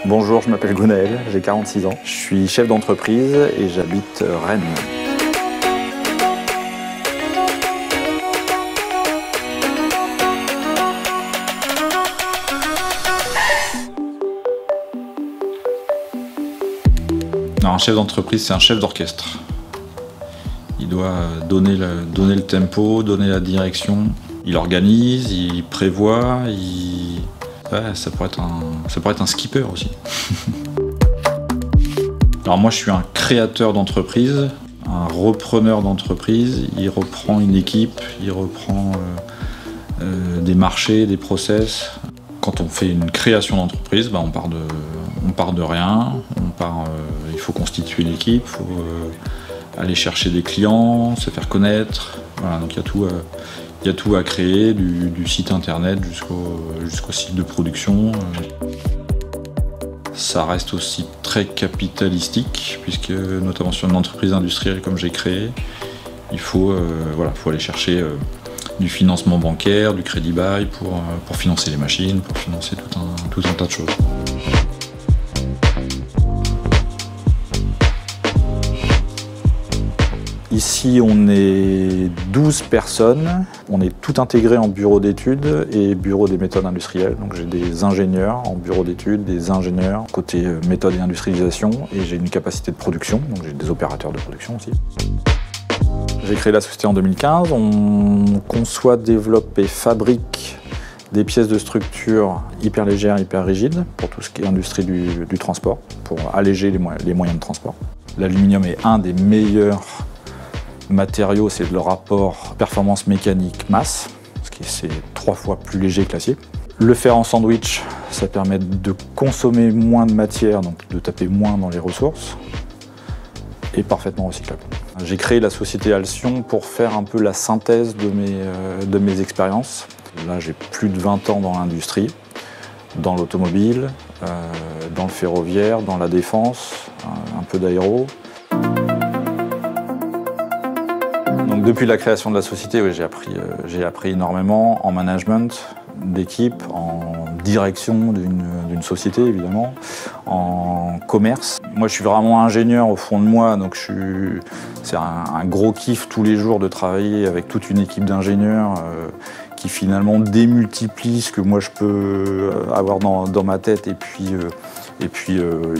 Bonjour, je m'appelle Gounaël, j'ai 46 ans. Je suis chef d'entreprise et j'habite Rennes. Alors, un chef d'entreprise, c'est un chef d'orchestre. Il doit donner le tempo, donner la direction. Il organise, il prévoit, Ouais, ça pourrait être un skipper aussi. Alors moi, je suis un créateur d'entreprise, un repreneur d'entreprise. Il reprend une équipe, il reprend des marchés, des process. Quand on fait une création d'entreprise, on part de rien. Il faut constituer l'équipe, il faut aller chercher des clients, se faire connaître. Voilà, donc il y a tout à créer, du site internet jusqu'au site de production. Ça reste aussi très capitalistique, puisque notamment sur une entreprise industrielle comme j'ai créé, il faut aller chercher du financement bancaire, du crédit bail pour financer les machines, pour financer tout un tas de choses. Ici, on est 12 personnes. On est tout intégré en bureau d'études et bureau des méthodes industrielles. Donc j'ai des ingénieurs en bureau d'études, des ingénieurs côté méthode et industrialisation, et j'ai une capacité de production, donc j'ai des opérateurs de production aussi. J'ai créé la société en 2015. On conçoit, développe et fabrique des pièces de structure hyper légères, hyper rigides pour tout ce qui est industrie du transport, pour alléger les moyens de transport. L'aluminium est un des meilleurs matériaux, c'est le rapport performance mécanique masse, parce que c'est 3 fois plus léger que l'acier. Le faire en sandwich, ça permet de consommer moins de matière, donc de taper moins dans les ressources, et parfaitement recyclable. J'ai créé la société Alcyon pour faire un peu la synthèse de mes expériences. Là, j'ai plus de 20 ans dans l'industrie, dans l'automobile, dans le ferroviaire, dans la défense, un peu d'aéro. Donc, depuis la création de la société, oui, j'ai appris énormément en management d'équipe, en direction d'une société évidemment, en commerce. Moi je suis vraiment ingénieur au fond de moi, donc c'est un gros kiff tous les jours de travailler avec toute une équipe d'ingénieurs qui finalement démultiplie ce que moi je peux avoir dans ma tête, et puis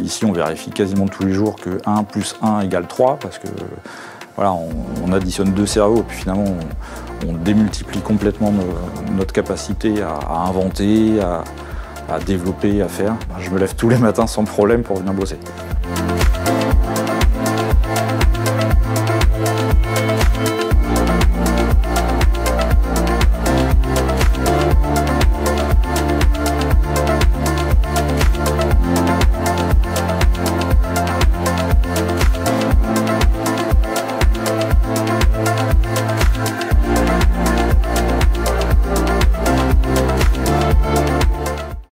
ici on vérifie quasiment tous les jours que 1 + 1 = 3, parce que voilà, on additionne 2 cerveaux et puis finalement on démultiplie complètement notre capacité à inventer, à développer, à faire. Je me lève tous les matins sans problème pour venir bosser.